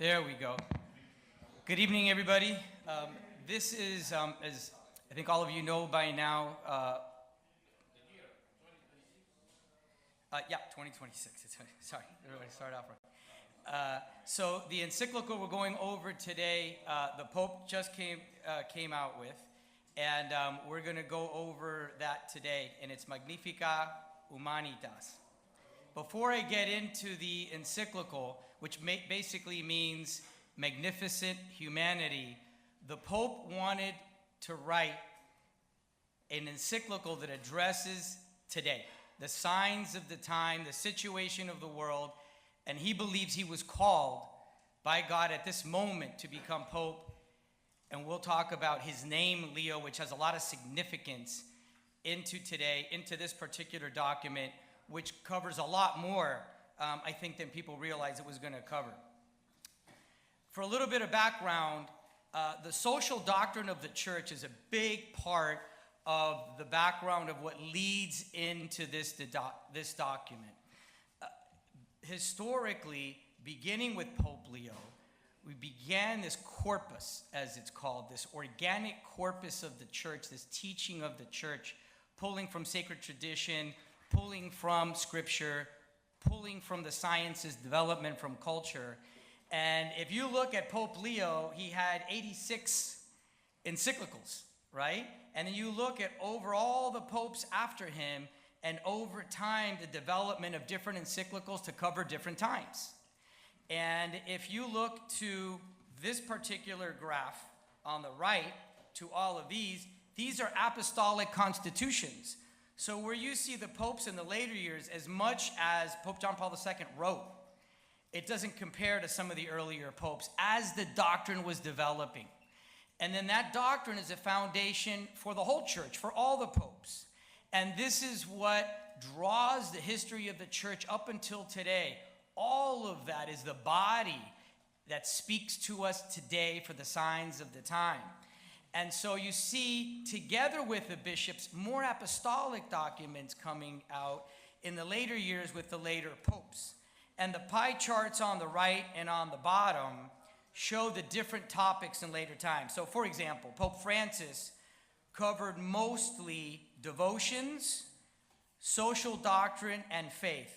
There we go. Good evening, everybody. This is, as I think all of you know by now, 2026. Sorry, everybody start off right. So the encyclical we're going over today, the Pope just came out with, and we're going to go over that today, and it's Magnificat Humanitas. Before I get into the encyclical, which basically means magnificent humanity, the Pope wanted to write an encyclical that addresses today, the signs of the time, the situation of the world, and he believes he was called by God at this moment to become Pope. And we'll talk about his name, Leo, which has a lot of significance into today, into this particular document, which covers a lot more, I think, than people realize it was going to cover. For a little bit of background, the social doctrine of the church is a big part of the background of what leads into this document. Historically, beginning with Pope Leo, we began this corpus, as it's called, this organic corpus of the church, this teaching of the church, pulling from sacred tradition, pulling from scripture, pulling from the sciences, development from culture. And if you look at Pope Leo, he had 86 encyclicals, right? And then you look at over all the popes after him, and over time, the development of different encyclicals to cover different times. And if you look to this particular graph on the right, to all of these are apostolic constitutions. So where you see the popes in the later years, as much as Pope John Paul II wrote, it doesn't compare to some of the earlier popes as the doctrine was developing. And then that doctrine is a foundation for the whole church, for all the popes. And this is what draws the history of the church up until today. All of that is the body that speaks to us today for the signs of the time. And so you see, together with the bishops, more apostolic documents coming out in the later years with the later popes. And the pie charts on the right and on the bottom show the different topics in later times. So for example, Pope Francis covered mostly devotions, social doctrine, and faith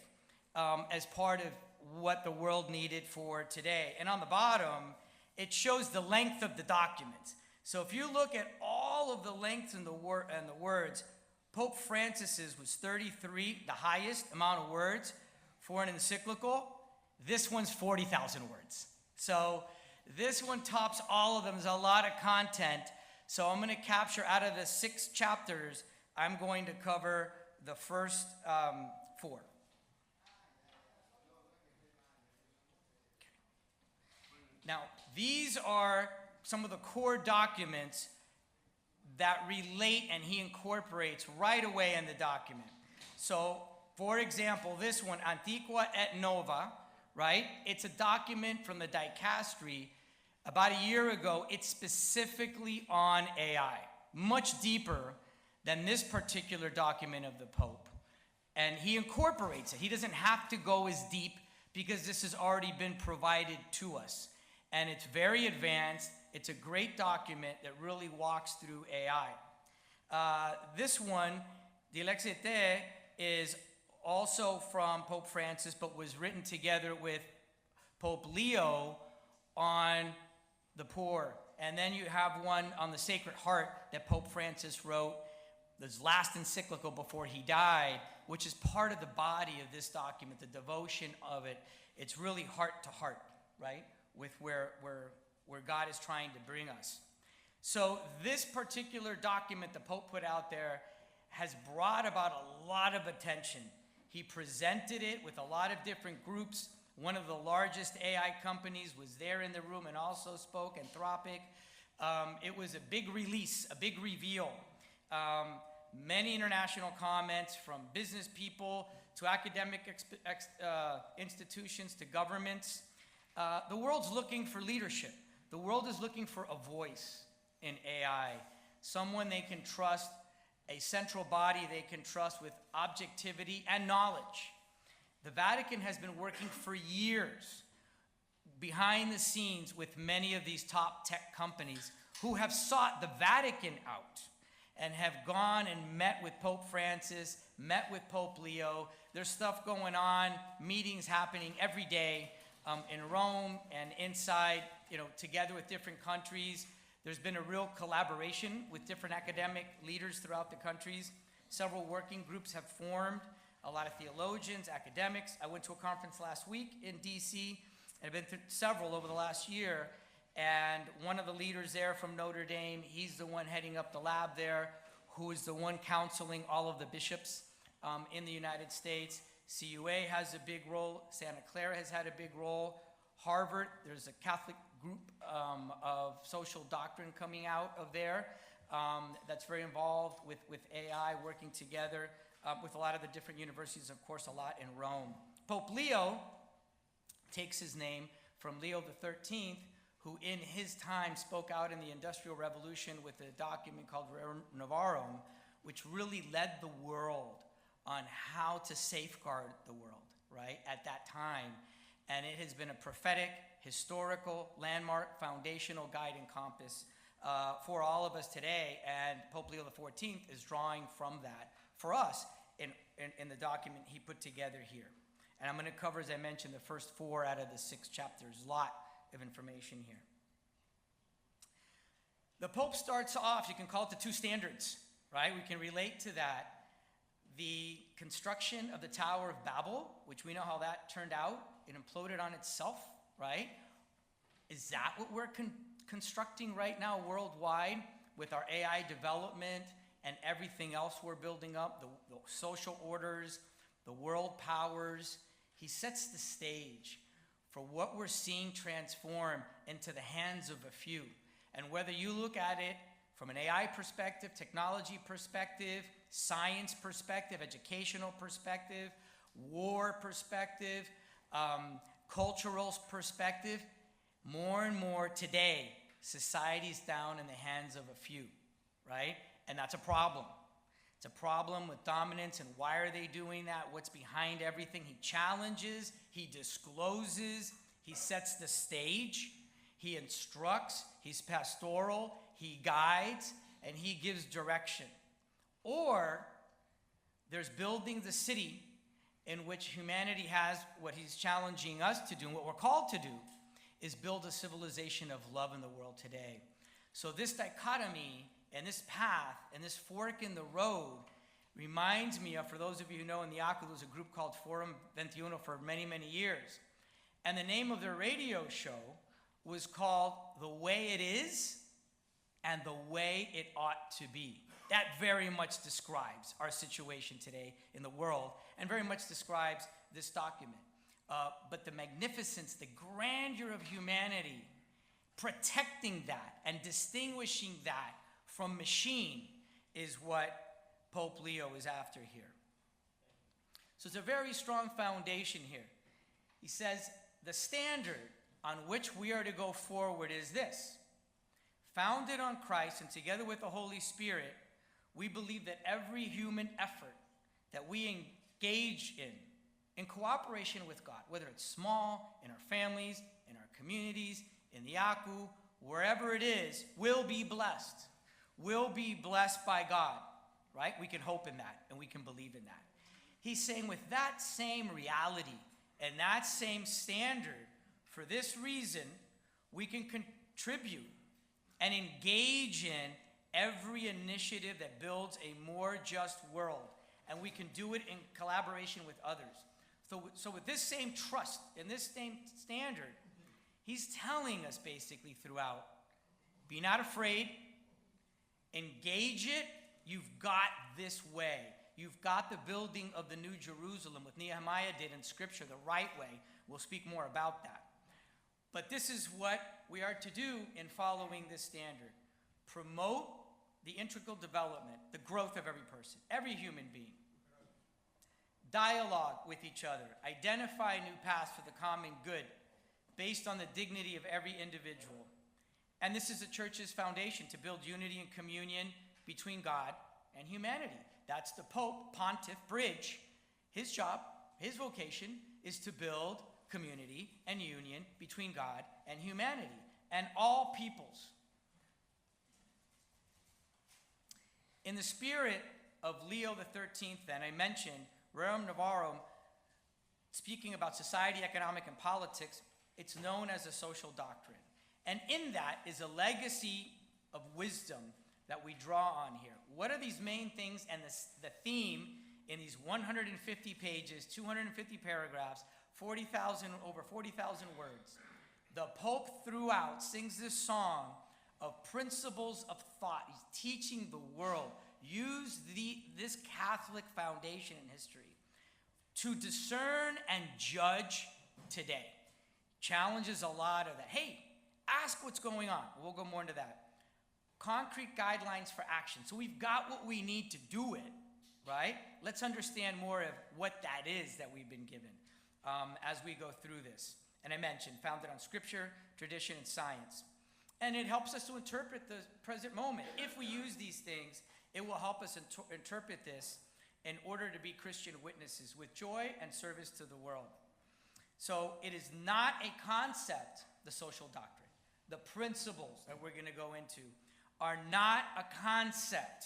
as part of what the world needed for today. And on the bottom, it shows the length of the documents. So if you look at all of the lengths and the words, Pope Francis's was 33, the highest amount of words for an encyclical. This one's 40,000 words. So this one tops all of them. There's a lot of content. So I'm going to capture, out of the 6 chapters, I'm going to cover the first 4. Now, these are some of the core documents that relate and he incorporates right away in the document. So, for example, this one, Antiqua et Nova, right? It's a document from the dicastery. About a year ago, it's specifically on AI, much deeper than this particular document of the Pope. And he incorporates it. He doesn't have to go as deep because this has already been provided to us. And it's very advanced. It's a great document that really walks through AI. This one, Dilexite, is also from Pope Francis, but was written together with Pope Leo on the poor. And then you have one on the Sacred Heart that Pope Francis wrote, his last encyclical before he died, which is part of the body of this document, the devotion of it. It's really heart to heart, right, with where God is trying to bring us. So this particular document the Pope put out there has brought about a lot of attention. He presented it with a lot of different groups. One of the largest AI companies was there in the room and also spoke, Anthropic. It was a big release, a big reveal. Many international comments from business people to academic institutions to governments. The world's looking for leadership. The world is looking for a voice in AI, someone they can trust, a central body they can trust with objectivity and knowledge. The Vatican has been working for years behind the scenes with many of these top tech companies who have sought the Vatican out and have gone and met with Pope Francis, met with Pope Leo. There's stuff going on, meetings happening every day in Rome and inside, together with different countries. There's been a real collaboration with different academic leaders throughout the countries. Several working groups have formed, a lot of theologians, academics. I went to a conference last week in DC, and I've been to several over the last year. And one of the leaders there from Notre Dame, he's the one heading up the lab there, who is the one counseling all of the bishops in the United States. CUA has a big role. Santa Clara has had a big role. Harvard, there's a Catholic group of social doctrine coming out of there that's very involved with AI, working together with a lot of the different universities, of course, a lot in Rome. Pope Leo takes his name from Leo XIII, who in his time spoke out in the Industrial Revolution with a document called Rerum Novarum, which really led the world on how to safeguard the world, right, at that time. And it has been a prophetic, historical, landmark, foundational guide and compass for all of us today. And Pope Leo XIV is drawing from that for us in the document he put together here. And I'm going to cover, as I mentioned, the first 4 out of the 6 chapters. A lot of information here. The Pope starts off, you can call it the 2 standards, right? We can relate to that. The construction of the Tower of Babel, which we know how that turned out. It imploded on itself, right? Is that what we're constructing right now worldwide with our AI development and everything else we're building up, the social orders, the world powers? He sets the stage for what we're seeing transform into the hands of a few. And whether you look at it from an AI perspective, technology perspective, science perspective, educational perspective, war perspective, cultural perspective, more and more today, society's down in the hands of a few, right? And that's a problem. It's a problem with dominance, and why are they doing that? What's behind everything? He challenges, he discloses, he sets the stage, he instructs, he's pastoral, he guides, and he gives direction. Or there's building the city in which humanity has what he's challenging us to do, and what we're called to do is build a civilization of love in the world today. So this dichotomy and this path and this fork in the road reminds me of, for those of you who know, in the ACU, there's a group called Forum 21 for many, many years. And the name of their radio show was called The Way It Is and The Way It Ought to Be. That very much describes our situation today in the world and very much describes this document. But the magnificence, the grandeur of humanity, protecting that and distinguishing that from machine is what Pope Leo is after here. So it's a very strong foundation here. He says the standard on which we are to go forward is this. Founded on Christ and together with the Holy Spirit, we believe that every human effort that we engage in cooperation with God, whether it's small, in our families, in our communities, in the ACU, wherever it is, will be blessed. Will be blessed by God, right? We can hope in that and we can believe in that. He's saying with that same reality and that same standard, for this reason, we can contribute and engage in every initiative that builds a more just world. And we can do it in collaboration with others. So with this same trust and this same standard, he's telling us basically throughout, be not afraid, engage it, you've got this way. You've got the building of the New Jerusalem, what Nehemiah did in Scripture, the right way. We'll speak more about that. But this is what we are to do in following this standard. Promote the integral development, the growth of every person, every human being. Dialogue with each other. Identify new paths for the common good based on the dignity of every individual. And this is the church's foundation, to build unity and communion between God and humanity. That's the Pope, Pontiff, bridge. His job, his vocation is to build community and union between God and humanity and all peoples. In the spirit of Leo the 13th, then, I mentioned Rerum Novarum, speaking about society, economic, and politics, it's known as a social doctrine. And in that is a legacy of wisdom that we draw on here. What are these main things and the theme in these 150 pages, 250 paragraphs, over 40,000 words? The Pope throughout sings this song of principles of thought. He's teaching the world. Use this Catholic foundation in history to discern and judge today. Challenges a lot of that. Hey, ask what's going on. We'll go more into that. Concrete guidelines for action. So we've got what we need to do it, right? Let's understand more of what that is that we've been given as we go through this. And I mentioned, founded on scripture, tradition, and science. And it helps us to interpret the present moment. If we use these things, it will help us interpret this in order to be Christian witnesses with joy and service to the world. So it is not a concept, the social doctrine. The principles that we're going to go into are not a concept.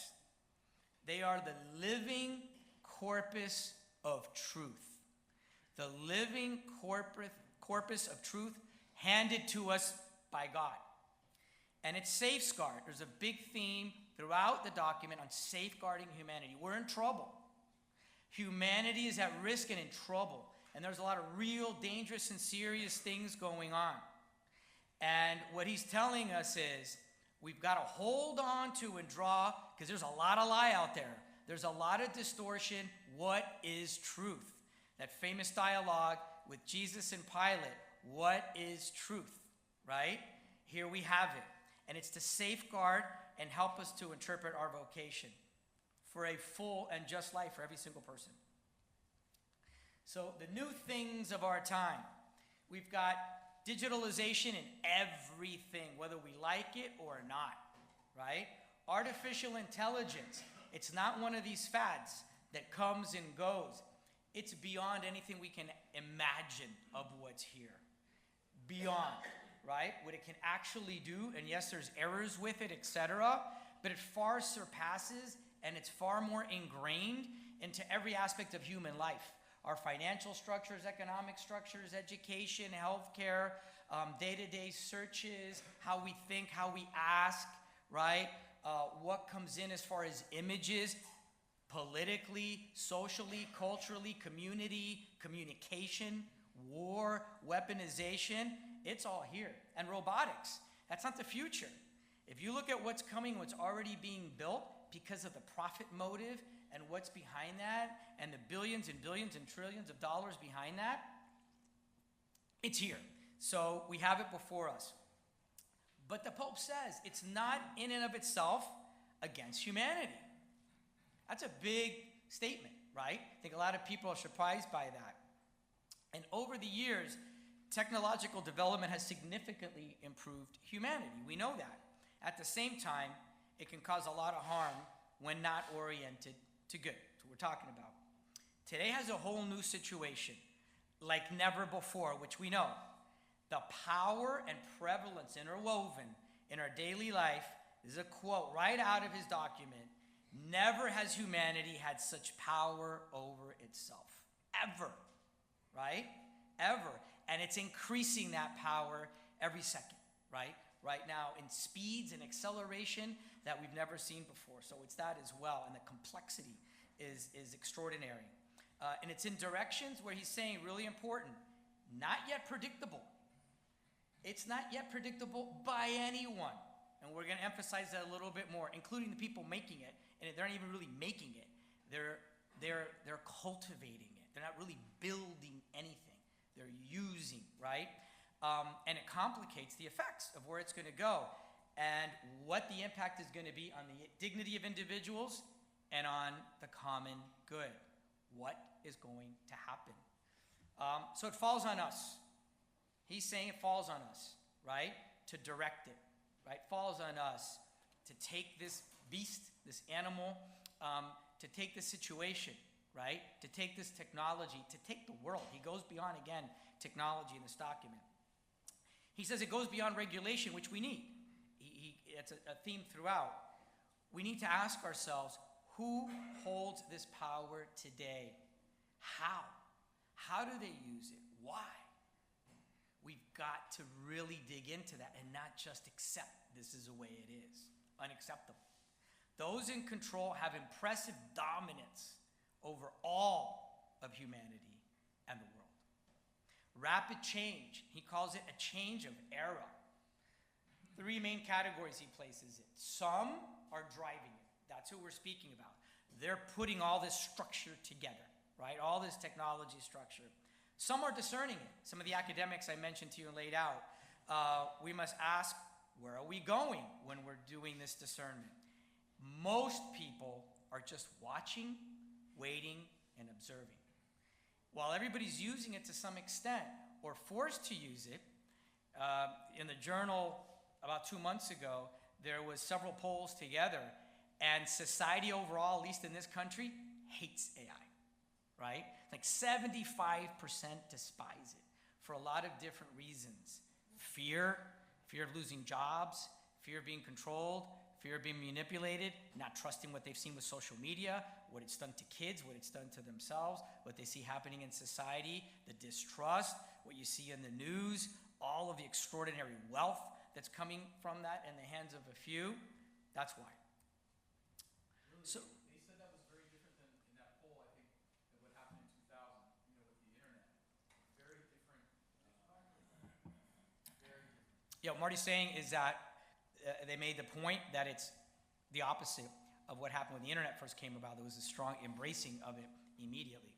They are the living corpus of truth. The living corpus of truth handed to us by God. And it's safeguard. There's a big theme throughout the document on safeguarding humanity. We're in trouble. Humanity is at risk and in trouble. And there's a lot of real dangerous and serious things going on. And what he's telling us is we've got to hold on to and draw, because there's a lot of lie out there. There's a lot of distortion. What is truth? That famous dialogue with Jesus and Pilate. What is truth? Right? Here we have it. And it's to safeguard and help us to interpret our vocation for a full and just life for every single person. So the new things of our time. We've got digitalization in everything, whether we like it or not, right? Artificial intelligence. It's not one of these fads that comes and goes. It's beyond anything we can imagine of what's here. Beyond, right? What it can actually do, and yes, there's errors with it, etc., but it far surpasses and it's far more ingrained into every aspect of human life. Our financial structures, economic structures, education, healthcare, day-to-day searches, how we think, how we ask, right? What comes in as far as images, politically, socially, culturally, community, communication, war, weaponization, it's all here. And robotics, that's not the future. If you look at what's coming, what's already being built because of the profit motive and what's behind that, and the billions and billions and trillions of dollars behind that, it's here. So we have it before us. But the Pope says it's not in and of itself against humanity. That's a big statement, right? I think a lot of people are surprised by that. And over the years, technological development has significantly improved humanity. We know that. At the same time, it can cause a lot of harm when not oriented to good. That's what we're talking about. Today has a whole new situation, like never before, which we know. The power and prevalence interwoven in our daily life is a quote right out of his document. Never has humanity had such power over itself. Ever. Right? Ever. And it's increasing that power every second. Right? Right now in speeds and acceleration that we've never seen before. So it's that as well. And the complexity is extraordinary. And it's in directions where he's saying, really important, not yet predictable. It's not yet predictable by anyone. And we're going to emphasize that a little bit more, including the people making it. And they're not even really making it. They're cultivating it. They're not really building anything. They're using, right? And it complicates the effects of where it's going to go and what the impact is going to be on the dignity of individuals and on the common good. What is going to happen? So it falls on us. He's saying it falls on us, right? To direct it, right? Falls on us to take this beast, this animal, to take this situation right? To take this technology, to take the world. He goes beyond, again, technology in this document. He says it goes beyond regulation, which we need. It's a theme throughout. We need to ask ourselves, who holds this power today? How? How do they use it? Why? We've got to really dig into that and not just accept this is the way it is. Unacceptable. Those in control have impressive dominance over all of humanity and the world. Rapid change, he calls it a change of era. Three main categories he places it. Some are driving it. That's who we're speaking about. They're putting all this structure together, right? All this technology structure. Some are discerning it. Some of the academics I mentioned to you and laid out. We must ask, where are we going when we're doing this discernment? Most people are just watching, waiting, and observing. While everybody's using it to some extent, or forced to use it, in the journal about 2 months ago, there was several polls together, and society overall, at least in this country, hates AI, right? Like 75% despise it for a lot of different reasons. Fear of losing jobs, fear of being controlled, fear of being manipulated, not trusting what they've seen with social media, what it's done to kids, what it's done to themselves, what they see happening in society, the distrust, what you see in the news, all of the extraordinary wealth that's coming from that in the hands of a few. That's why. Really, So, they said that was very different than in that poll, I think, than what happened in 2000, with the internet. Very different. Very different. yeah, what Marty's saying is that they made the point that it's the opposite of what happened when the internet first came about. There was a strong embracing of it immediately.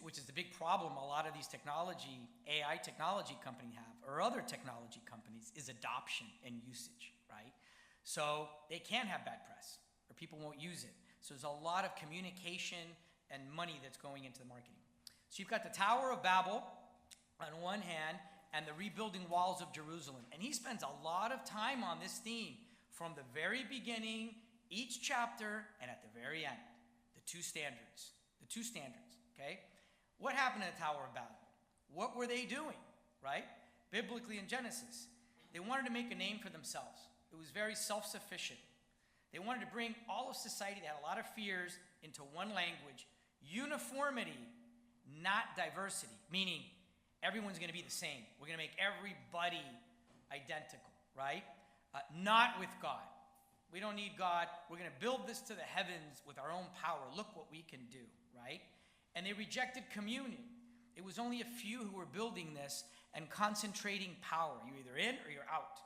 Which is the big problem a lot of these AI technology companies have, or other technology companies, is adoption and usage, right? So they can have bad press, or people won't use it. So there's a lot of communication and money that's going into the marketing. So you've got the Tower of Babel on one hand, and the rebuilding walls of Jerusalem. And he spends a lot of time on this theme from the very beginning, each chapter, and at the very end. The two standards, okay? What happened in the Tower of Babel? What were they doing, right? Biblically in Genesis, they wanted to make a name for themselves. It was very self-sufficient. They wanted to bring all of society that had a lot of fears into one language. Uniformity, not diversity, meaning everyone's going to be the same. We're going to make everybody identical, right? Not with God. We don't need God. We're going to build this to the heavens with our own power. Look what we can do, right? And they rejected communion. It was only a few who were building this and concentrating power. You're either in or you're out.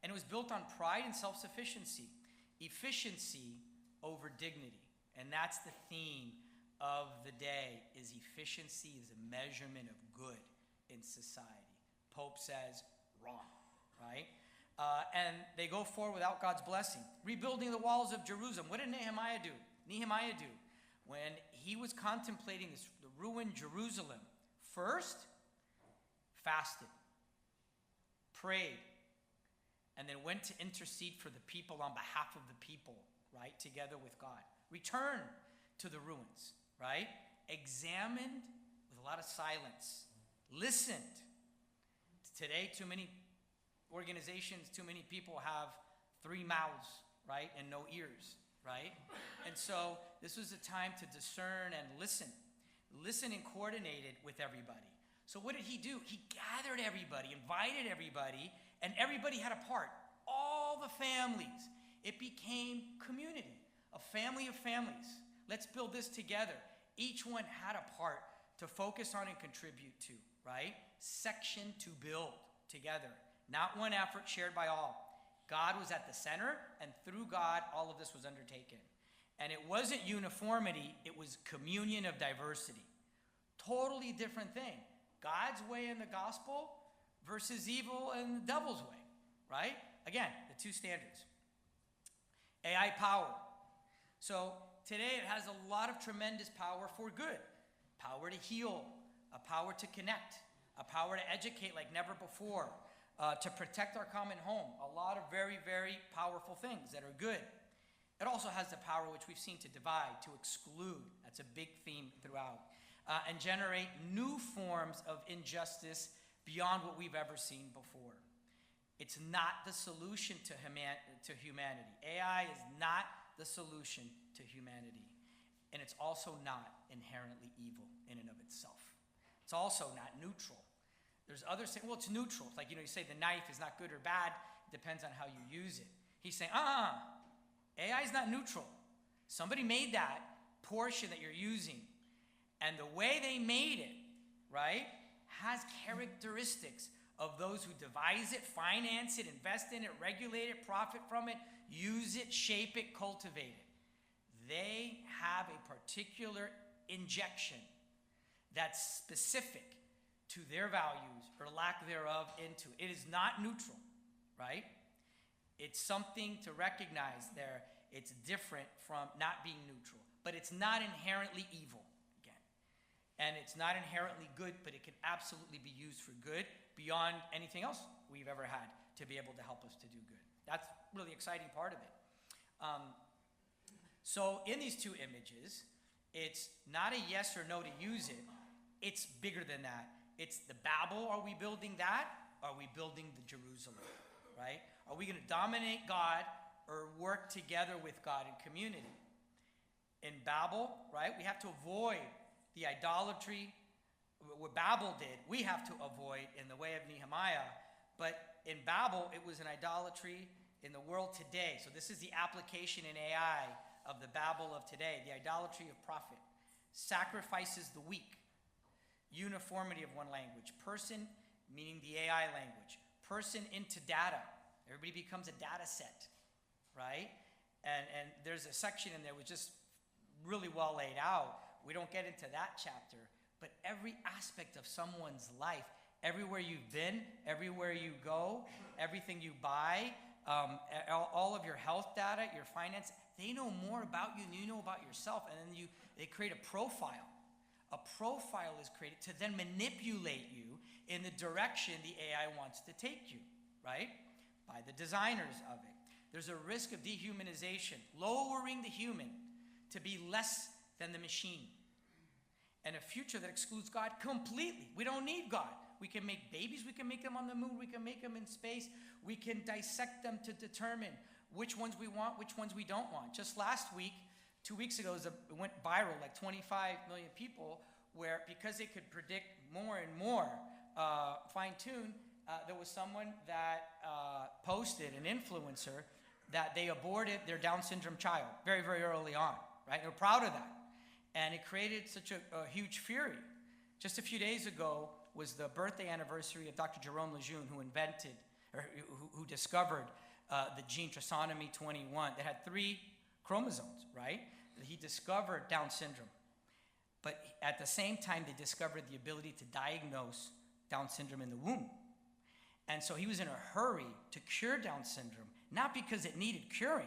And it was built on pride and self-sufficiency. Efficiency over dignity. And that's the theme of the day, is efficiency is a measurement of good in society. Pope says wrong, right? And they go forward without God's blessing. Rebuilding the walls of Jerusalem. What did Nehemiah do? When he was contemplating the ruined Jerusalem, first, fasted, prayed, and then went to intercede for the people on behalf of the people, right, together with God. Returned to the ruins, right? Examined with a lot of silence. Listened. Today, too many organizations, too many people have 3 mouths, right, and no ears, right? And so this was a time to discern and listen. Listen and coordinate it with everybody. So what did he do? He gathered everybody, invited everybody, and everybody had a part. All the families. It became community, a family of families. Let's build this together. Each one had a part to focus on and contribute to, right? Section to build together. Not one effort shared by all. God was at the center, and through God, all of this was undertaken. And it wasn't uniformity, it was communion of diversity. Totally different thing. God's way in the gospel versus evil and the devil's way, right? Again, the two standards. AI power. So today it has a lot of tremendous power for good. Power to heal, a power to connect, a power to educate like never before, to protect our common home. A lot of very, very powerful things that are good. It also has the power, which we've seen, to divide, to exclude. That's a big theme throughout. And generate new forms of injustice beyond what we've ever seen before. It's not the solution to humanity. AI is not the solution to humanity. And it's also not inherently evil in and of itself. It's also not neutral. There's others saying, well, it's neutral. It's like, you say the knife is not good or bad. It depends on how you use it. He's saying, AI is not neutral. Somebody made that portion that you're using. And the way they made it, right, has characteristics of those who devise it, finance it, invest in it, regulate it, profit from it, use it, shape it, cultivate it. They have a particular injection that's specific to their values or lack thereof into it. It is not neutral, right? It's something to recognize there. It's different from not being neutral, but it's not inherently evil, again. And it's not inherently good, but it can absolutely be used for good beyond anything else we've ever had to be able to help us to do good. That's really exciting part of it. So in these two images, it's not a yes or no to use it. It's bigger than that. It's the Babel. Are we building that? Are we building the Jerusalem, right? Are we going to dominate God or work together with God in community? In Babel, right, we have to avoid the idolatry. What Babel did, we have to avoid in the way of Nehemiah. But in Babel, it was an idolatry in the world today. So this is the application in AI of the Babel of today, the idolatry of profit. Sacrifices the weak. Uniformity of one language. Person, meaning the AI language. Person into data. Everybody becomes a data set, right? And there's a section in there which is really well laid out. We don't get into that chapter. But every aspect of someone's life, everywhere you've been, everywhere you go, everything you buy, all of your health data, your finance, they know more about you than you know about yourself. And then they create a profile. A profile is created to then manipulate you in the direction the AI wants to take you, right? By the designers of it. There's a risk of dehumanization, lowering the human to be less than the machine. And a future that excludes God completely. We don't need God. We can make babies. We can make them on the moon. We can make them in space. We can dissect them to determine which ones we want, which ones we don't want. Just last week, 2 weeks ago, it went viral, like 25 million people, where because they could predict more and more, fine-tune, there was someone that posted, an influencer, that they aborted their Down syndrome child very, very early on, right? They're proud of that. And it created such a huge fury. Just a few days ago was the birthday anniversary of Dr. Jerome Lejeune, who discovered the gene trisomy 21 that had 3 chromosomes, right? He discovered Down syndrome. But at the same time, they discovered the ability to diagnose Down syndrome in the womb. And so he was in a hurry to cure Down syndrome, not because it needed curing,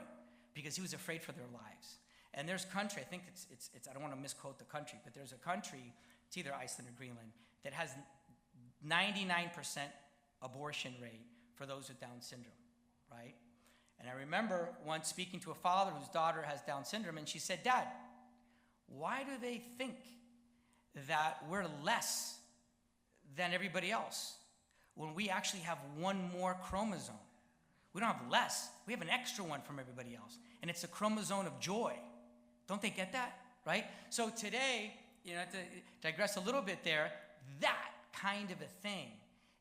because he was afraid for their lives. And there's country, I think it's I don't want to misquote the country, but there's a country, it's either Iceland or Greenland, that has 99% abortion rate for those with Down syndrome, right? And I remember once speaking to a father whose daughter has Down syndrome, and she said, "Dad, why do they think that we're less than everybody else when we actually have one more chromosome? We don't have less. We have an extra one from everybody else. And it's a chromosome of joy." Don't they get that? Right? So today, to digress a little bit there, that kind of a thing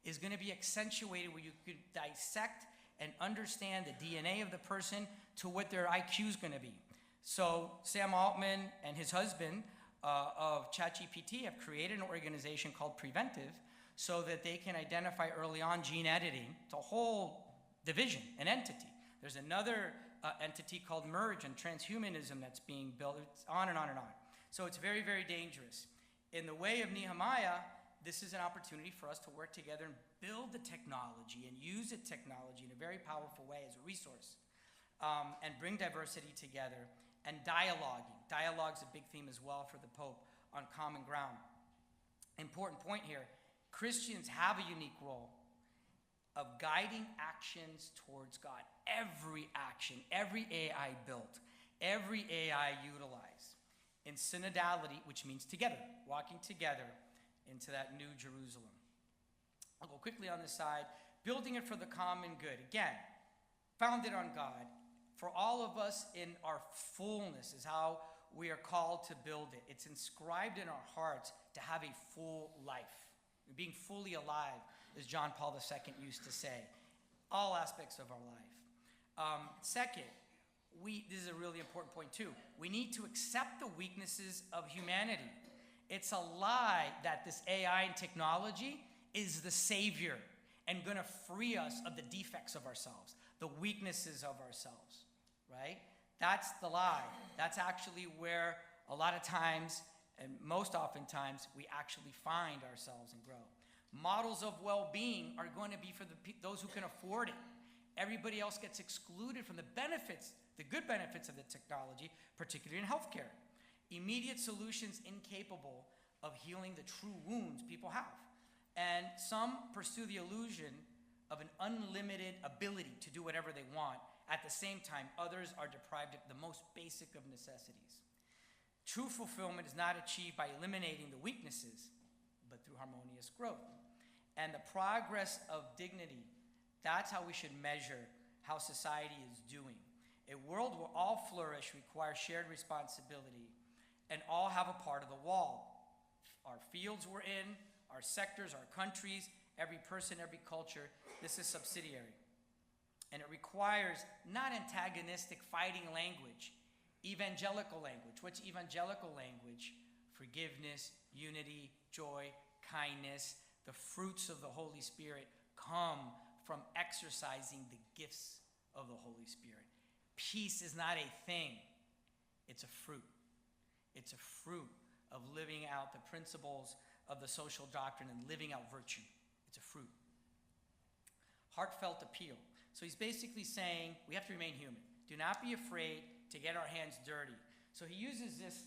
is going to be accentuated where you could dissect and understand the DNA of the person to what their IQ is going to be. So Sam Altman and his husband of ChatGPT have created an organization called Preventive so that they can identify early on gene editing. It's a whole division, an entity. There's another entity called Merge and transhumanism that's being built. It's on and on and on. So it's very, very dangerous. In the way of Nehemiah, this is an opportunity for us to work together and build the technology and use the technology in a very powerful way as a resource, and bring diversity together, and dialoguing. Dialogue's a big theme as well for the Pope on common ground. Important point here, Christians have a unique role of guiding actions towards God. Every action, every AI built every AI utilized in synodality, which means together, walking together into that new Jerusalem. I'll go quickly on this side. Building it for the common good. Again, founded on God. For all of us in our fullness is how we are called to build it. It's inscribed in our hearts to have a full life. Being fully alive, as John Paul II used to say. All aspects of our life. Second, this is a really important point too. We need to accept the weaknesses of humanity. It's a lie that this AI and technology is the savior and going to free us of the defects of ourselves, the weaknesses of ourselves, right? That's the lie. That's actually where a lot of times, and most oftentimes, we actually find ourselves and grow. Models of well-being are going to be for those who can afford it. Everybody else gets excluded from the benefits, the good benefits of the technology, particularly in healthcare. Immediate solutions incapable of healing the true wounds people have. And some pursue the illusion of an unlimited ability to do whatever they want. At the same time, others are deprived of the most basic of necessities. True fulfillment is not achieved by eliminating the weaknesses, but through harmonious growth. And the progress of dignity, that's how we should measure how society is doing. A world where all flourish requires shared responsibility and all have a part of the wall. Our fields we're in, our sectors, our countries, every person, every culture, this is subsidiary. And it requires not antagonistic fighting language, evangelical language. What's evangelical language? Forgiveness, unity, joy, kindness. The fruits of the Holy Spirit come from exercising the gifts of the Holy Spirit. Peace is not a thing, it's a fruit. It's a fruit of living out the principles of the social doctrine and living out virtue. It's a fruit. Heartfelt appeal. So he's basically saying we have to remain human. Do not be afraid to get our hands dirty. So he uses this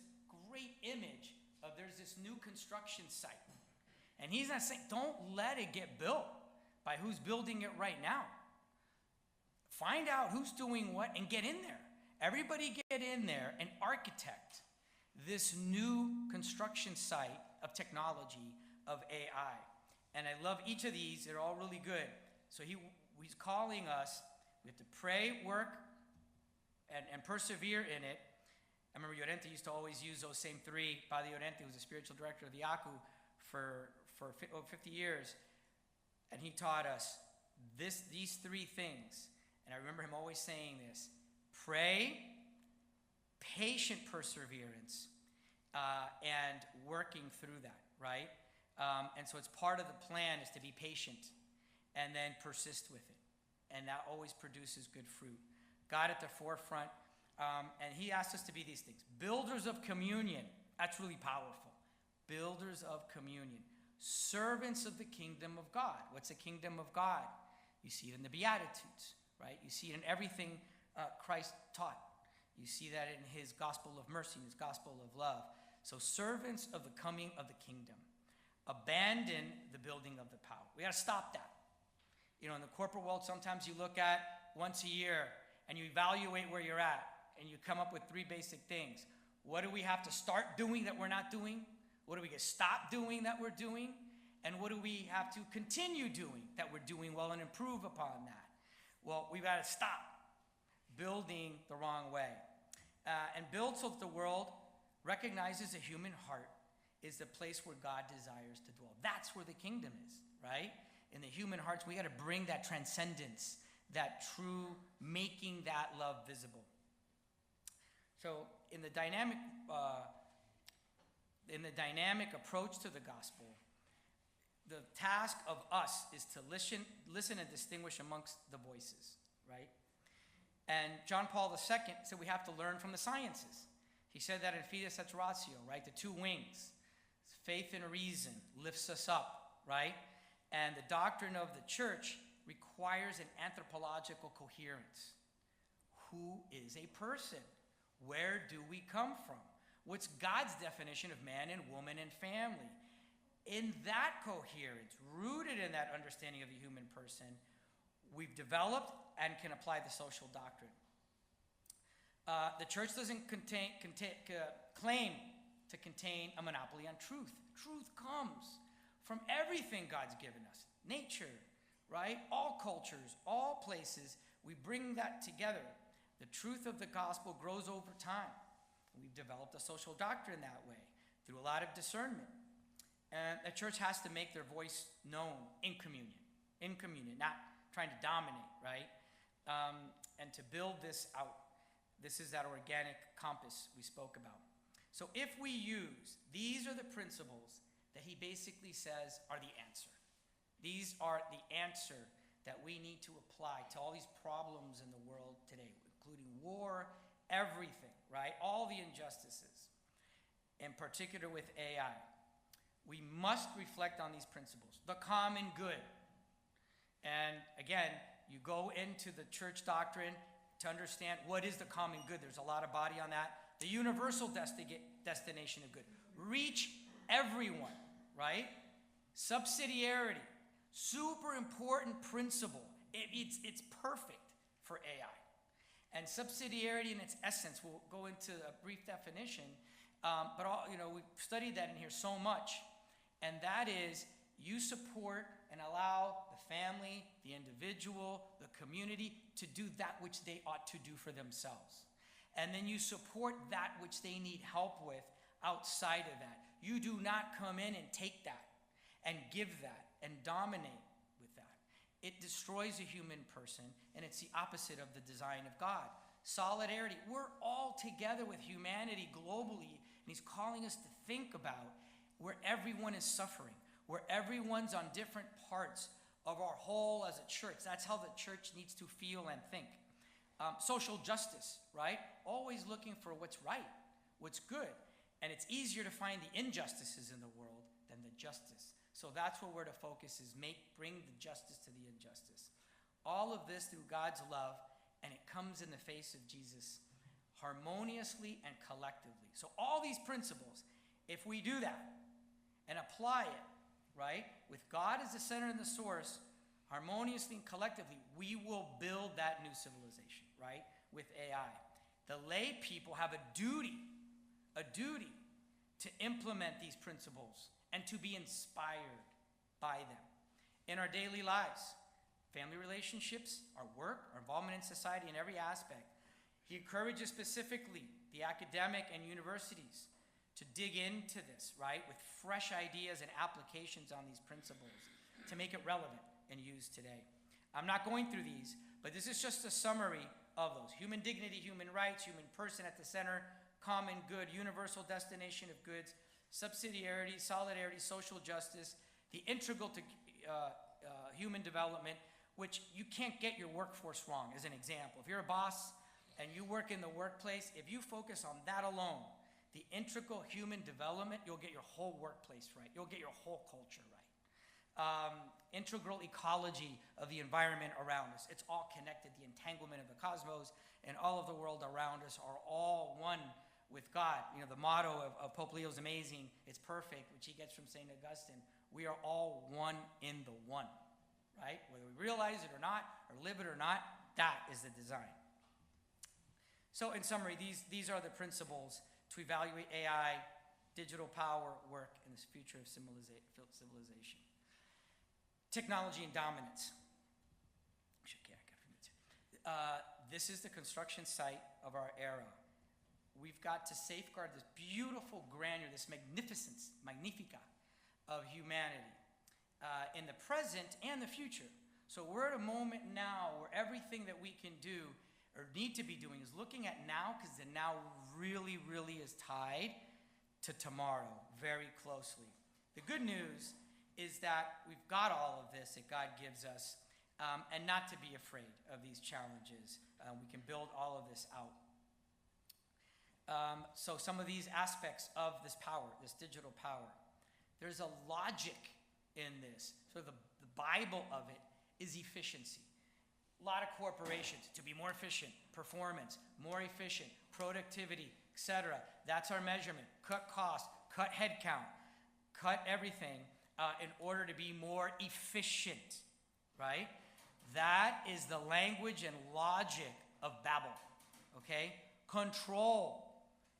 great image of there's this new construction site. And he's not saying don't let it get built by who's building it right now. Find out who's doing what and get in there. Everybody get in there and architect this new construction site of technology, of AI. And I love each of these. They're all really good. So he's calling us, we have to pray, work, and persevere in it. I remember Llorente used to always use those same three. Padre Llorente was the spiritual director of the ACU for 50 years. And he taught us these three things. And I remember him always saying this: pray, patient perseverance, and working through that, right? And so it's part of the plan is to be patient and then persist with it. And that always produces good fruit. God at the forefront. And he asks us to be these things. Builders of communion. That's really powerful. Builders of communion. Servants of the kingdom of God. What's the kingdom of God? You see it in the Beatitudes, right? You see it in everything Christ taught. You see that in his gospel of mercy, his gospel of love. So servants of the coming of the kingdom. Abandon the building of the power. We got to stop that. You know, in the corporate world, sometimes you look at once a year and you evaluate where you're at and you come up with three basic things. What do we have to start doing that we're not doing? What do we get stop doing that we're doing? And what do we have to continue doing that we're doing well and improve upon that? Well, we've got to stop building the wrong way. And build so that the world recognizes the human heart is the place where God desires to dwell. That's where the kingdom is, right? In the human hearts, we got to bring that transcendence, that true making that love visible. So in the dynamic approach to the gospel, the task of us is to listen and distinguish amongst the voices, right? And John Paul II said we have to learn from the sciences. He said that in Fides et Ratio, right? The two wings. Faith and reason lifts us up, right? And the doctrine of the church requires an anthropological coherence. Who is a person? Where do we come from? What's God's definition of man and woman and family? In that coherence, rooted in that understanding of the human person, we've developed and can apply the social doctrine. The church doesn't claim to contain a monopoly on truth. Truth comes from everything God's given us. Nature, right? All cultures, all places, we bring that together. The truth of the gospel grows over time. We've developed a social doctrine that way through a lot of discernment. And the church has to make their voice known in communion, not trying to dominate, right? And to build this out. This is that organic compass we spoke about. So if we use, these are the principles that he basically says are the answer. These are the answer that we need to apply to all these problems in the world today, including war, everything, right? All the injustices, in particular with AI. We must reflect on these principles, the common good. And again, you go into the church doctrine to understand what is the common good. There's a lot of body on that. The universal destination of good. Reach everyone, right? Subsidiarity, super important principle. It's perfect for AI. And subsidiarity in its essence, we'll go into a brief definition, but we've studied that in here so much. And that is, you support and allow the family, the individual, the community to do that which they ought to do for themselves. And then you support that which they need help with outside of that. You do not come in and take that and give that and dominate with that. It destroys a human person, and it's the opposite of the design of God. Solidarity. We're all together with humanity globally, and he's calling us to think about where everyone is suffering, where everyone's on different parts of our whole as a church. That's how the church needs to feel and think. Social justice, right? Always looking for what's right, what's good. And it's easier to find the injustices in the world than the justice. So that's where we're to focus, is bring the justice to the injustice. All of this through God's love, and it comes in the face of Jesus harmoniously and collectively. So all these principles, if we do that and apply it, right, with God as the center and the source, harmoniously and collectively, we will build that new civilization, right, with AI. The lay people have a duty to implement these principles and to be inspired by them in our daily lives, family relationships, our work, our involvement in society in every aspect. He encourages specifically the academic and universities to dig into this, right, with fresh ideas and applications on these principles to make it relevant and used today. I'm not going through these, but this is just a summary of those. Human dignity, human rights, human person at the center, common good, universal destination of goods, subsidiarity, solidarity, social justice, the integral to human development, which you can't get your workforce wrong, as an example. If you're a boss and you work in the workplace, if you focus on that alone, the integral human development, you'll get your whole workplace right. You'll get your whole culture right. Integral ecology of the environment around us. It's all connected. The entanglement of the cosmos and all of the world around us are all one with God. You know, the motto of Pope Leo is amazing. It's perfect, which he gets from St. Augustine. We are all one in the one, right? Whether we realize it or not, or live it or not, that is the design. So in summary, these are the principles to evaluate AI, digital power, work, and this future of civilization. Technology and dominance. This is the construction site of our era. We've got to safeguard this beautiful grandeur, this magnificence, magnifica, of humanity in the present and the future. So we're at a moment now where everything that we can do or need to be doing is looking at now, because the now really, really is tied to tomorrow very closely. The good news is that we've got all of this that God gives us, and not to be afraid of these challenges. We can build all of this out. So some of these aspects of this power, this digital power, there's a logic in this. So the Bible of it is efficiency. A lot of corporations, to be more efficient, performance, more efficient, productivity, etc. That's our measurement. Cut costs, cut headcount, cut everything in order to be more efficient, right? That is the language and logic of Babel, okay? Control.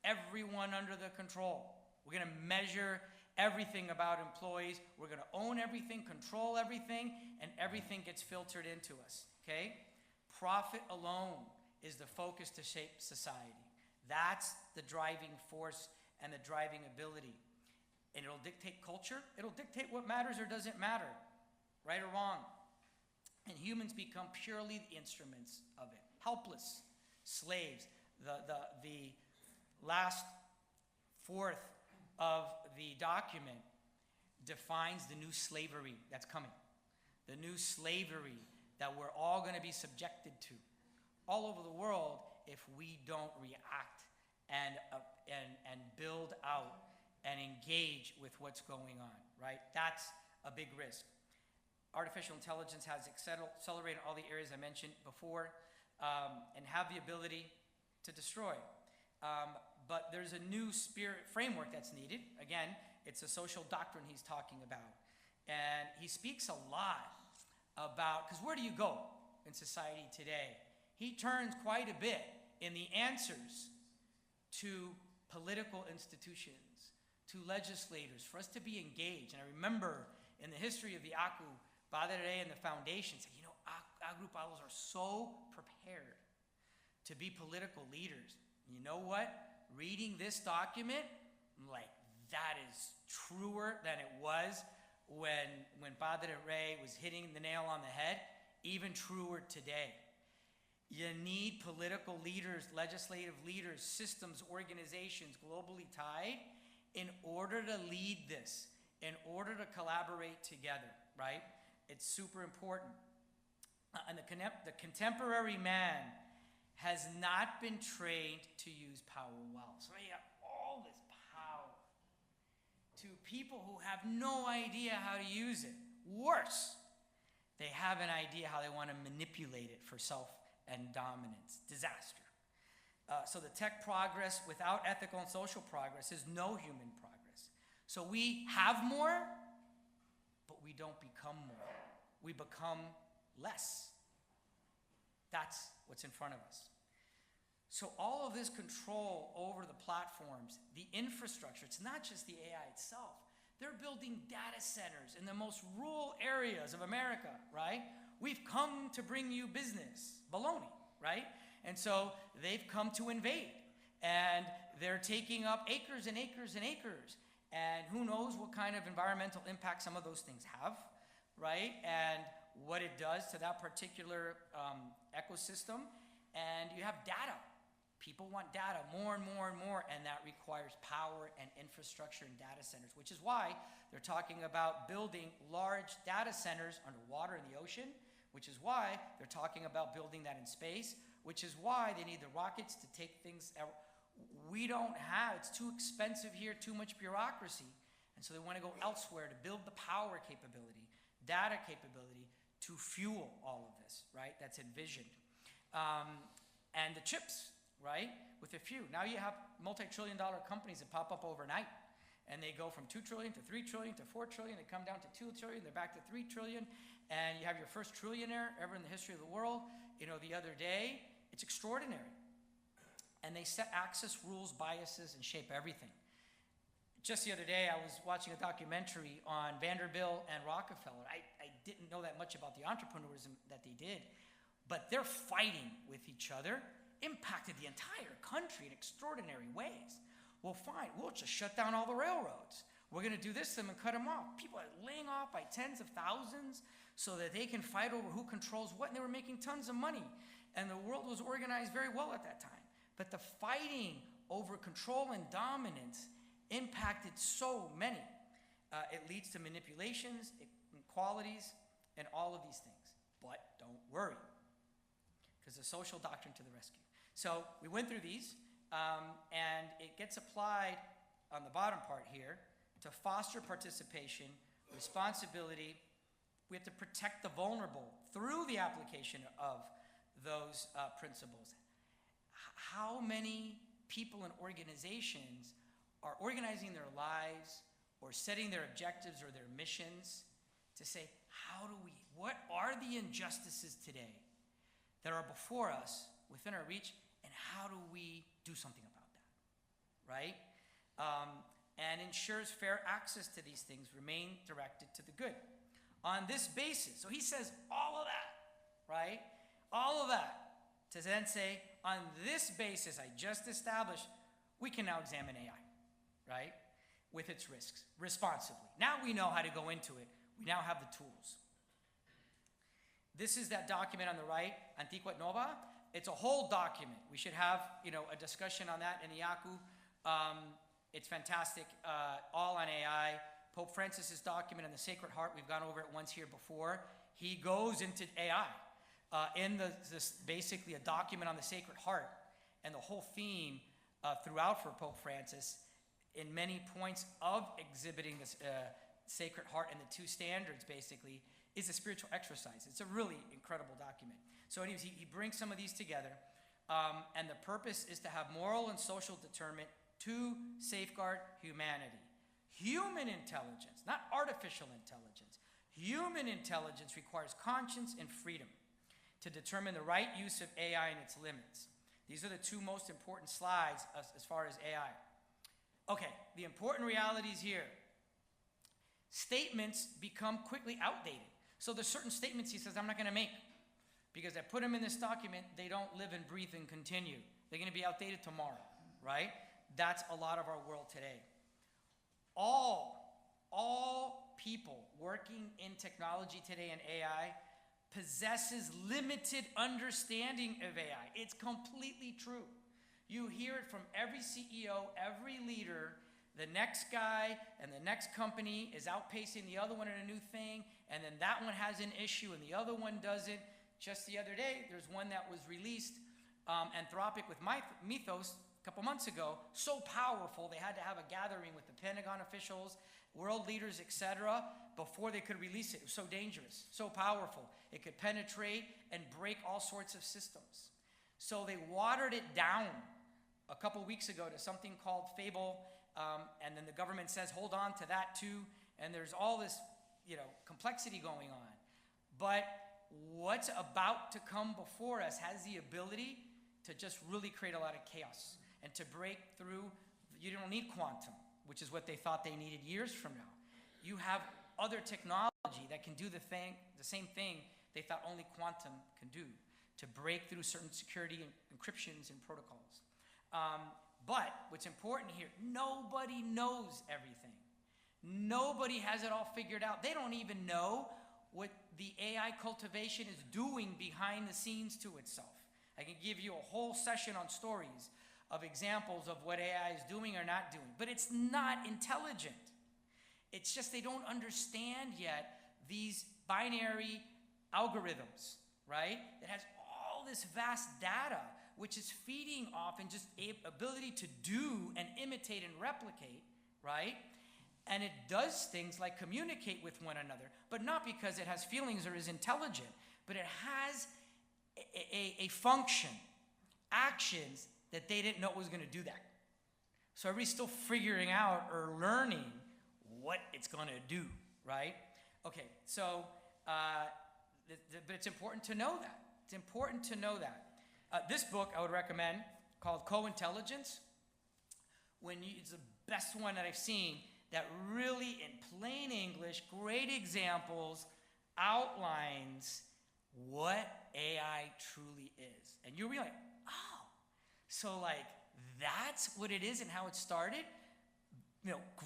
Everyone under the control. We're going to measure everything about employees. We're going to own everything, control everything, and everything gets filtered into us, okay? Profit alone is the focus to shape society. That's the driving force and the driving ability. And it'll dictate culture. It'll dictate what matters or doesn't matter, right or wrong. And humans become purely the instruments of it. Helpless, slaves. The last fourth of the document defines the new slavery that's coming. The new slavery that we're all going to be subjected to all over the world if we don't react and build out and engage with what's going on, right? That's a big risk. Artificial intelligence has accelerated all the areas I mentioned before and have the ability to destroy. But there's a new spirit framework that's needed. Again, it's a social doctrine he's talking about. And he speaks a lot about, because where do you go in society today? He turns quite a bit in the answers to political institutions, to legislators, for us to be engaged. And I remember in the history of the ACU Guardia and the foundation, said, agrupados are so prepared to be political leaders. You know what? Reading this document, like, that is truer than it was when Padre Ray was hitting the nail on the head, even truer today. You need political leaders, legislative leaders, systems, organizations, globally tied, in order to lead this, in order to collaborate together, right? It's super important. And the contemporary man has not been trained to use power well. So you have all this power to people who have no idea how to use it. Worse, they have an idea how they want to manipulate it for self and dominance. Disaster. So the tech progress without ethical and social progress is no human progress. So we have more, but we don't become more. We become less. That's what's in front of us. So all of this control over the platforms, the infrastructure, it's not just the AI itself. They're building data centers in the most rural areas of America, right? We've come to bring you business. Baloney, right? And so they've come to invade. And they're taking up acres and acres and acres. And who knows what kind of environmental impact some of those things have, right? And what it does to that particular ecosystem. And you have data. People want data more and more and more, and that requires power and infrastructure and data centers, which is why they're talking about building large data centers underwater in the ocean, which is why they're talking about building that in space, which is why they need the rockets to take things out. We don't have, it's too expensive here, too much bureaucracy, and so they want to go elsewhere to build the power capability, data capability, to fuel all of this, right? That's envisioned. And the chips, right? With a few. Now you have multi-trillion-dollar companies that pop up overnight, and they go from 2 trillion to 3 trillion to 4 trillion. They come down to 2 trillion. They're back to 3 trillion. And you have your first trillionaire ever in the history of the world. You know, the other day, it's extraordinary. And they set access rules, biases, and shape everything. Just the other day, I was watching a documentary on Vanderbilt and Rockefeller. I didn't know that much about the entrepreneurism that they did, but their fighting with each other impacted the entire country in extraordinary ways. Well, fine, we'll just shut down all the railroads. We're going to do this to them and cut them off. People are laying off by tens of thousands so that they can fight over who controls what, and they were making tons of money. And the world was organized very well at that time. But the fighting over control and dominance impacted so many. It leads to manipulations, inequalities, and all of these things. But don't worry, because the social doctrine to the rescue. So we went through these, and it gets applied on the bottom part here to foster participation, responsibility. We have to protect the vulnerable through the application of those principles. How many people and organizations are organizing their lives or setting their objectives or their missions to say, what are the injustices today that are before us, within our reach, and how do we do something about that, right? And ensures fair access to these things remain directed to the good. On this basis, so he says all of that, right? All of that to then say, on this basis I just established, we can now examine AI, right? With its risks, responsibly. Now we know how to go into it. We now have the tools. This is that document on the right, Antiquat Nova. It's a whole document. We should have, a discussion on that in the ACU. It's fantastic, all on AI. Pope Francis's document on the Sacred Heart, we've gone over it once here before. He goes into AI in this basically a document on the Sacred Heart, and the whole theme throughout for Pope Francis in many points of exhibiting this Sacred Heart and the two standards basically is a spiritual exercise. It's a really incredible document. So anyways, he brings some of these together, and the purpose is to have moral and social determinant to safeguard humanity. Human intelligence, not artificial intelligence. Human intelligence requires conscience and freedom to determine the right use of AI and its limits. These are the two most important slides as far as AI. Okay, the important realities here. Statements become quickly outdated. So there's certain statements he says I'm not going to make because I put them in this document, they don't live and breathe and continue. They're going to be outdated tomorrow, right? That's a lot of our world today. All people working in technology today and AI possesses limited understanding of AI. It's completely true. You hear it from every CEO, every leader. The next guy and the next company is outpacing the other one in a new thing, and then that one has an issue and the other one doesn't. Just the other day, there's one that was released, Anthropic with Mythos, a couple months ago, so powerful they had to have a gathering with the Pentagon officials, world leaders, etc., before they could release it. It was so dangerous, so powerful. It could penetrate and break all sorts of systems. So they watered it down a couple weeks ago to something called Fable, and then the government says, hold on to that too, and there's all this, complexity going on. But what's about to come before us has the ability to just really create a lot of chaos and to break through. You don't need quantum, which is what they thought they needed years from now. You have other technology that can do the same thing they thought only quantum can do to break through certain security and encryptions and protocols. But what's important here, nobody knows everything. Nobody has it all figured out. They don't even know what the AI cultivation is doing behind the scenes to itself. I can give you a whole session on stories of examples of what AI is doing or not doing, but it's not intelligent. It's just they don't understand yet these binary algorithms, right? It has all this vast data, which is feeding off and just ability to do and imitate and replicate, right? And it does things like communicate with one another, but not because it has feelings or is intelligent, but it has a function, actions that they didn't know it was going to do that. So everybody's still figuring out or learning what it's going to do, right? Okay, so, but it's important to know that. It's important to know that. This book I would recommend called Co-Intelligence. It's the best one that I've seen that really, in plain English, great examples, outlines what AI truly is. And you're really like, oh, so like that's what it is and how it started?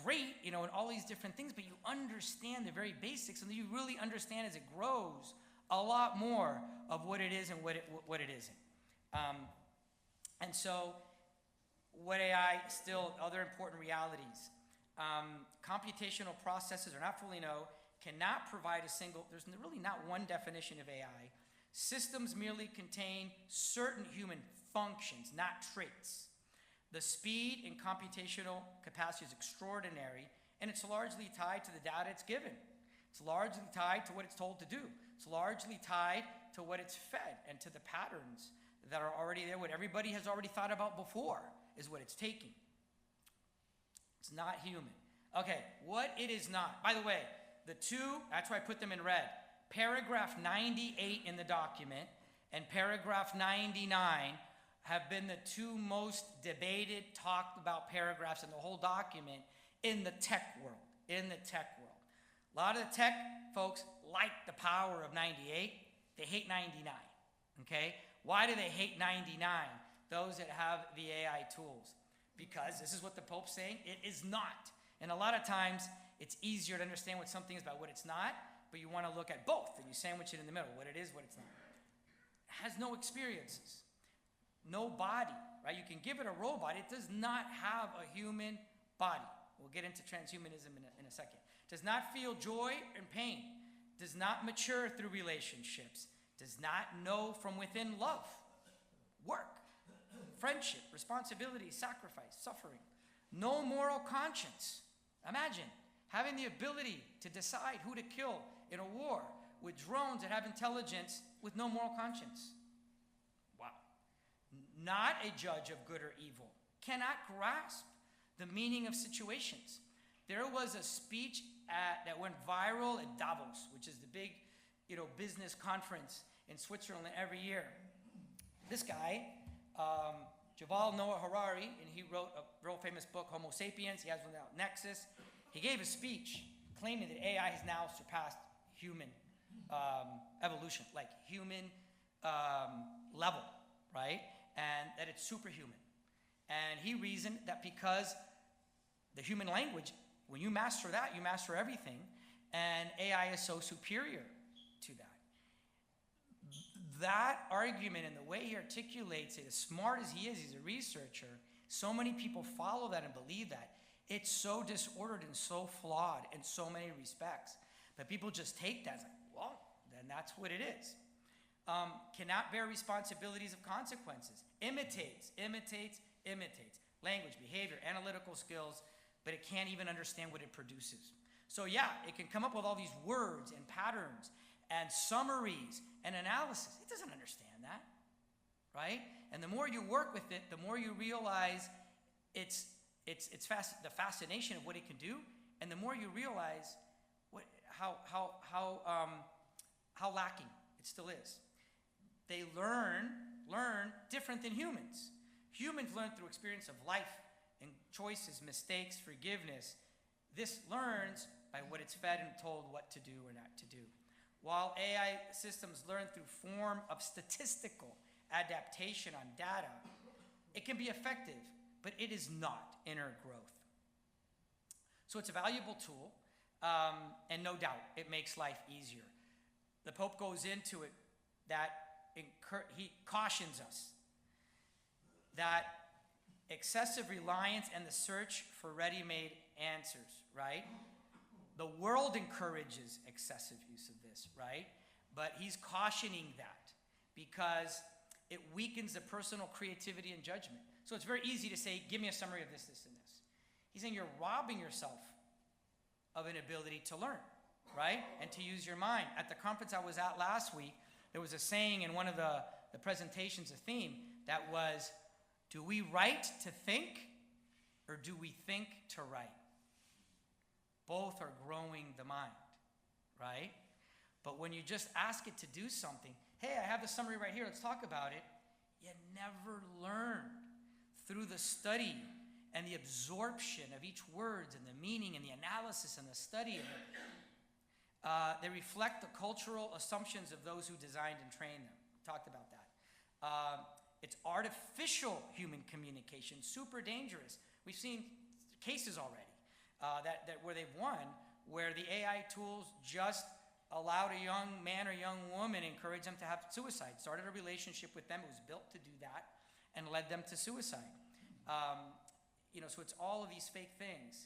Great, and all these different things, but you understand the very basics, and then you really understand as it grows a lot more of what it is and what it isn't. And so what AI, still other important realities. Computational processes are not fully known, cannot provide there's really not one definition of AI. Systems merely contain certain human functions, not traits. The speed and computational capacity is extraordinary, and it's largely tied to the data it's given. It's largely tied to what it's told to do. It's largely tied to what it's fed and to the patterns that are already there. What everybody has already thought about before is what it's taking. It's not human. Okay, what it is not. By the way, that's why I put them in red. Paragraph 98 in the document and paragraph 99 have been the two most debated, talked about paragraphs in the whole document in the tech world. In the tech world. A lot of the tech folks like the power of 98. They hate 99. Okay? Why do they hate 99? Those that have the AI tools. Because this is what the Pope's saying, it is not. And a lot of times, it's easier to understand what something is by what it's not, but you want to look at both, and you sandwich it in the middle, what it is, what it's not. It has no experiences, no body, right? You can give it a robot. It does not have a human body. We'll get into transhumanism in a second. Does not feel joy and pain. Does not mature through relationships. Does not know from within love, work, friendship, responsibility, sacrifice, suffering. No moral conscience. Imagine having the ability to decide who to kill in a war with drones that have intelligence with no moral conscience. Wow. Not a judge of good or evil. Cannot grasp the meaning of situations. There was a speech that went viral at Davos, which is the big, business conference in Switzerland every year. This guy, Yuval Noah Harari, and he wrote a real famous book, Homo Sapiens. He has one out, Nexus. He gave a speech claiming that AI has now surpassed human evolution, like human level, right? And that it's superhuman. And he reasoned that because the human language, when you master that, you master everything, and AI is so superior to that. That argument and the way he articulates it, as smart as he is, he's a researcher, so many people follow that and believe that. It's so disordered and so flawed in so many respects. But people just take that as like, well, then that's what it is. Cannot bear responsibilities of consequences. Imitates. Language, behavior, analytical skills, but it can't even understand what it produces. So yeah, it can come up with all these words and patterns and summaries and analysis. It doesn't understand that, right? And the more you work with it, the more you realize the fascination of what it can do, and the more you realize how lacking it still is. They learn different than humans. Humans learn through experience of life and choices, mistakes, forgiveness. This learns by what it's fed and told what to do or not to do. While AI systems learn through form of statistical adaptation on data, it can be effective, but it is not inner growth. So it's a valuable tool, and no doubt it makes life easier. The Pope goes into it that he cautions us that excessive reliance and the search for ready-made answers, right? The world encourages excessive use of this, right? But he's cautioning that because it weakens the personal creativity and judgment. So it's very easy to say, give me a summary of this, this, and this. He's saying you're robbing yourself of an ability to learn, right? And to use your mind. At the conference I was at last week, there was a saying in one of the presentations, a theme, that was, do we write to think, or do we think to write? Both are growing the mind, right? But when you just ask it to do something, hey, I have the summary right here, let's talk about it, you never learn through the study and the absorption of each word and the meaning and the analysis and the study of it. They reflect the cultural assumptions of those who designed and trained them. We talked about that. It's artificial human communication, super dangerous. We've seen cases already where they've won, where the AI tools just allowed a young man or young woman, encouraged them to have suicide, started a relationship with them, it was built to do that, and led them to suicide. So it's all of these fake things.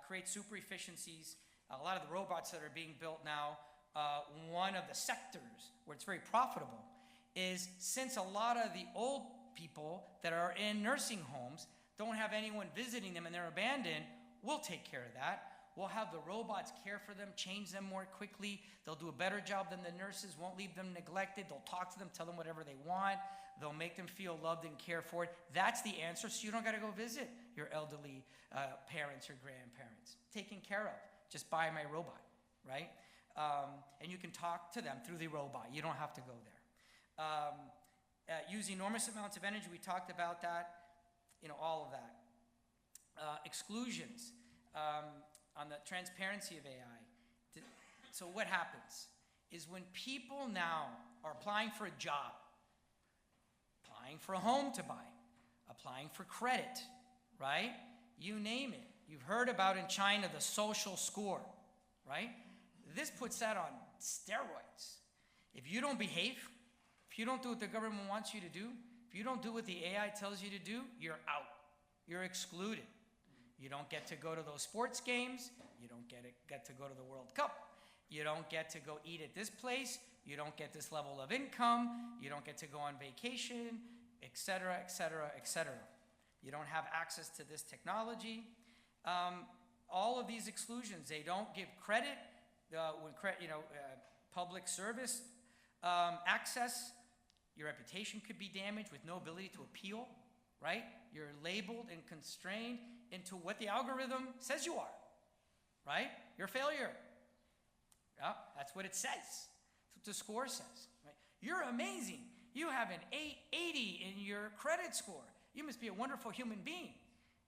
Create super efficiencies. A lot of the robots that are being built now, one of the sectors where it's very profitable is, since a lot of the old people that are in nursing homes don't have anyone visiting them and they're abandoned, we'll take care of that. We'll have the robots care for them, change them more quickly. They'll do a better job than the nurses, won't leave them neglected. They'll talk to them, tell them whatever they want. They'll make them feel loved and cared for. That's the answer, so you don't got to go visit your elderly parents or grandparents. Taken care of. Just buy my robot, right? And you can talk to them through the robot. You don't have to go there. use enormous amounts of energy. We talked about that, all of that. Exclusions on the transparency of AI. So what happens is when people now are applying for a job, applying for a home to buy, applying for credit, right? You name it. You've heard about in China the social score, right? This puts that on steroids. If you don't behave, if you don't do what the government wants you to do, if you don't do what the AI tells you to do, you're out. You're excluded. You don't get to go to those sports games. You don't get to go to the World Cup. You don't get to go eat at this place. You don't get this level of income. You don't get to go on vacation, etc., etc., etc. You don't have access to this technology. All of these exclusions, they don't give credit, public service access. Your reputation could be damaged with no ability to appeal, right? You're labeled and constrained into what the algorithm says you are, right? You're a failure. Yeah, that's what it says. That's what the score says. Right? You're amazing. You have an 880 in your credit score. You must be a wonderful human being.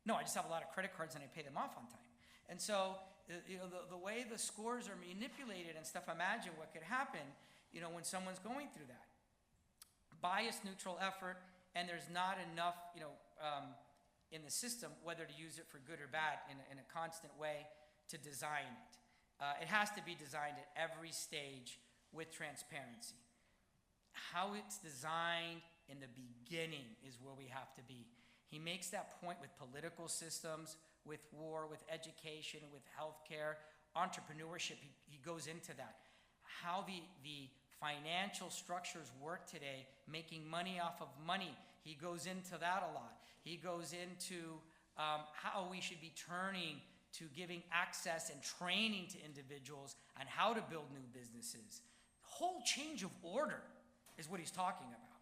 No, I just have a lot of credit cards and I pay them off on time. And so, the way the scores are manipulated and stuff, imagine what could happen, when someone's going through that. Bias, neutral effort, and there's not enough, in the system, whether to use it for good or bad in a constant way to design it. It has to be designed at every stage with transparency. How it's designed in the beginning is where we have to be. He makes that point with political systems, with war, with education, with healthcare, entrepreneurship. He goes into that. How the financial structures work today, making money off of money. He goes into that a lot. He goes into how we should be turning to giving access and training to individuals on how to build new businesses. The whole change of order is what he's talking about,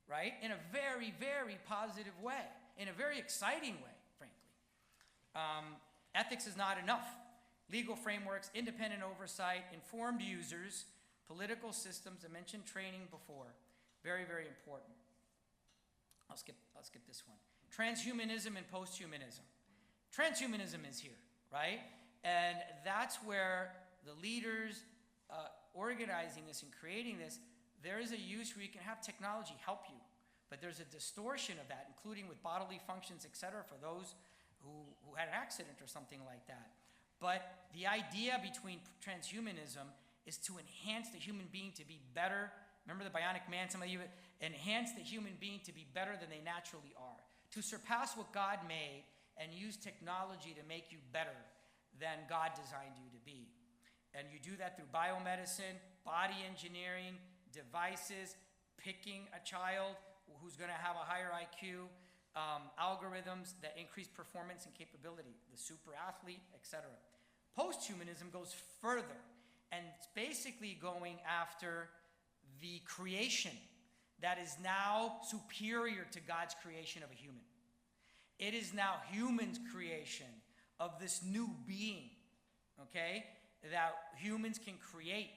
right? In a very, very positive way, in a very exciting way, frankly. Ethics is not enough. Legal frameworks, independent oversight, informed users, political systems, I mentioned training before, very, very important. I'll skip this one. Transhumanism and posthumanism. Transhumanism is here, right? And that's where the leaders organizing this and creating this, there is a use where you can have technology help you, but there's a distortion of that, including with bodily functions, etc., for those who had an accident or something like that. But the idea between transhumanism is to enhance the human being to be better. Remember the bionic man? Some of you enhance the human being to be better than they naturally are. To surpass what God made and use technology to make you better than God designed you to be. And you do that through biomedicine, body engineering, devices, picking a child who's going to have a higher IQ, algorithms that increase performance and capability, the super athlete, etc. Posthumanism goes further, and it's basically going after the creation that is now superior to God's creation of a human. It is now humans' creation of this new being, okay, that humans can create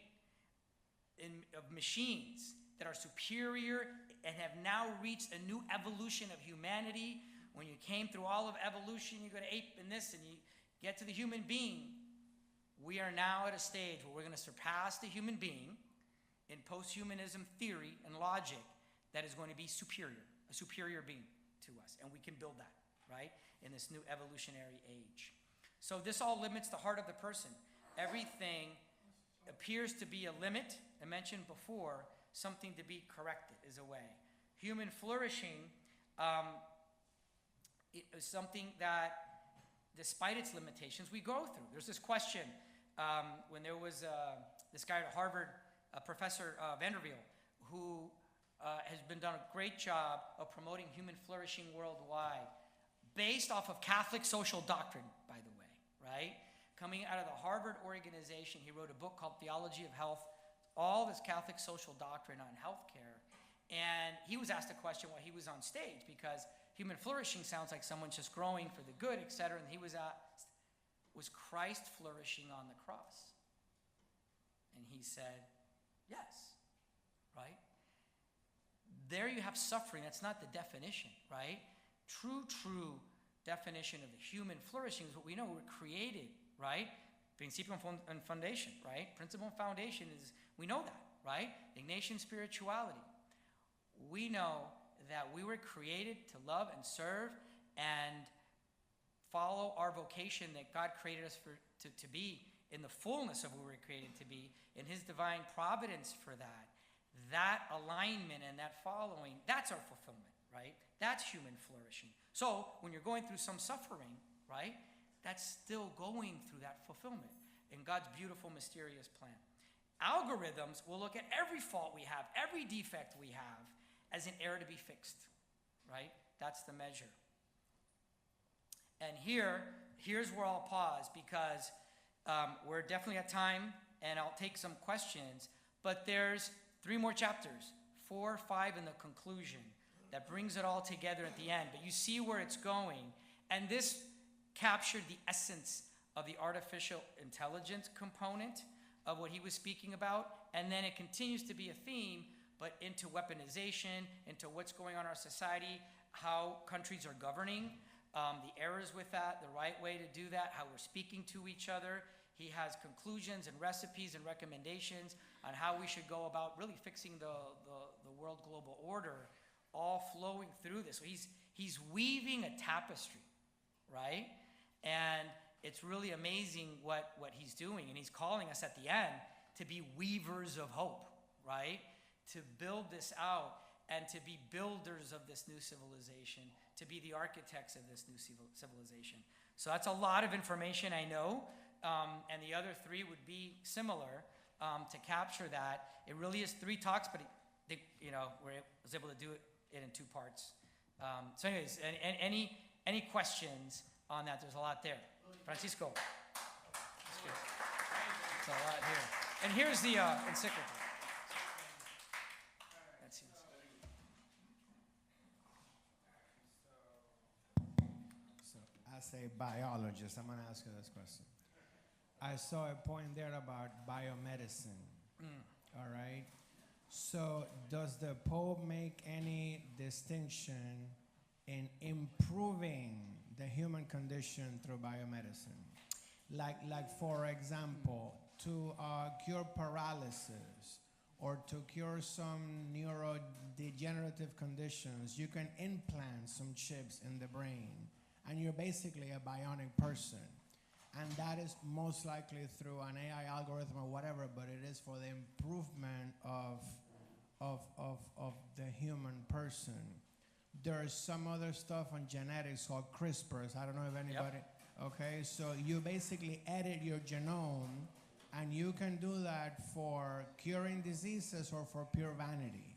of machines that are superior and have now reached a new evolution of humanity. When you came through all of evolution, you go to ape and this, and you get to the human being. We are now at a stage where we're going to surpass the human being in posthumanism theory and logic that is going to be superior, a superior being to us. And we can build that, right, in this new evolutionary age. So this all limits the heart of the person. Everything appears to be a limit. I mentioned before, something to be corrected is a way. Human flourishing is something that, despite its limitations, we go through. There's this question when there was this guy at Harvard, Professor Vanderbilt, who has been done a great job of promoting human flourishing worldwide, based off of Catholic social doctrine, by the way, right? Coming out of the Harvard organization, he wrote a book called Theology of Health, all this Catholic social doctrine on healthcare. And he was asked a question while he was on stage, because human flourishing sounds like someone's just growing for the good, etc. And he was asked, was Christ flourishing on the cross? And he said, yes, right? there you have suffering. That's not the definition, right? True definition of the human flourishing is what we know. We're created, right? Principio and foundation, right? Principle and foundation is, we know that, right? Ignatian spirituality. We know that we were created to love and serve and follow our vocation that God created us to be in the fullness of who we were created to be, in his divine providence for that. That alignment and that following, that's our fulfillment, right? That's human flourishing. So when you're going through some suffering, right, that's still going through that fulfillment in God's beautiful, mysterious plan. Algorithms will look at every fault we have, every defect we have, as an error to be fixed, right? That's the measure. And here's where I'll pause, because we're definitely at time, and I'll take some questions, but there's 3 more chapters, 4, 5 in the conclusion, that brings it all together at the end. But you see where it's going, and this captured the essence of the artificial intelligence component of what he was speaking about, and then it continues to be a theme, but into weaponization, into what's going on in our society, how countries are governing, the errors with that, the right way to do that, how we're speaking to each other. He has conclusions and recipes and recommendations on how we should go about really fixing the world global order, all flowing through this. So he's weaving a tapestry, right? And it's really amazing what he's doing. And he's calling us at the end to be weavers of hope, right? To build this out and to be builders of this new civilization, to be the architects of this new civilization. So that's a lot of information, I know. And the other 3 would be similar to capture that. It really is 3 talks, but was able to do it in 2 parts. So anyways, any questions on that? There's a lot there. Francisco. There's a lot here. And here's the encyclical. That's yours. So, as a biologist, I'm going to ask you this question. I saw a point there about biomedicine. All right. So does the Pope make any distinction in improving the human condition through biomedicine? Like for example, to cure paralysis or to cure some neurodegenerative conditions, you can implant some chips in the brain, and you're basically a bionic person. And that is most likely through an AI algorithm or whatever, but it is for the improvement of the human person. There's some other stuff on genetics called CRISPRs. I don't know if anybody, okay? So you basically edit your genome, and you can do that for curing diseases or for pure vanity.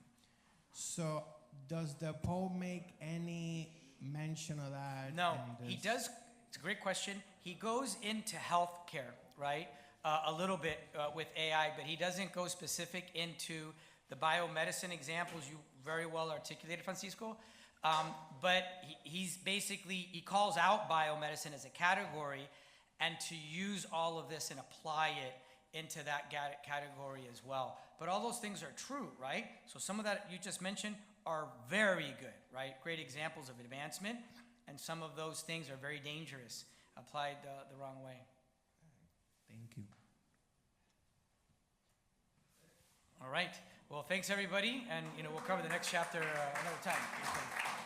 So does the Pope make any mention of that? No, he does. It's a great question. He goes into healthcare, right, a little bit with AI, but he doesn't go specific into the biomedicine examples you very well articulated, Francisco. But he's basically, he calls out biomedicine as a category, and to use all of this and apply it into that category as well. But all those things are true, right? So some of that you just mentioned are very good, right? Great examples of advancement. And some of those things are very dangerous, applied the wrong way. Thank you. All right. Well, thanks everybody, and we'll cover the next chapter another time.